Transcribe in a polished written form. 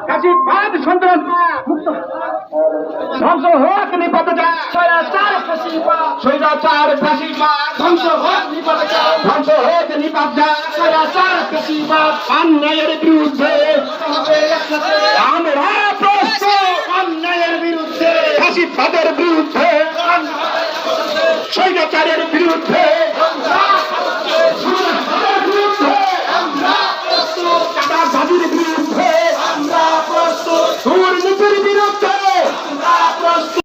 কাশীবাদ সন্ত্রাস মুক্ত ধ্বংস হোক নিপতজাত স্বৈরাচার ফাঁসিবাদ ধ্বংস হোক নিপতজাত স্বৈরাচার ফাঁসিবাদ অন্যায়ের বিরুদ্ধে আমরা প্রস্তুত অন্যায়ের বিরুদ্ধে ফাঁসিবাদের বিরুদ্ধে স্বৈরাচারের বিরুদ্ধে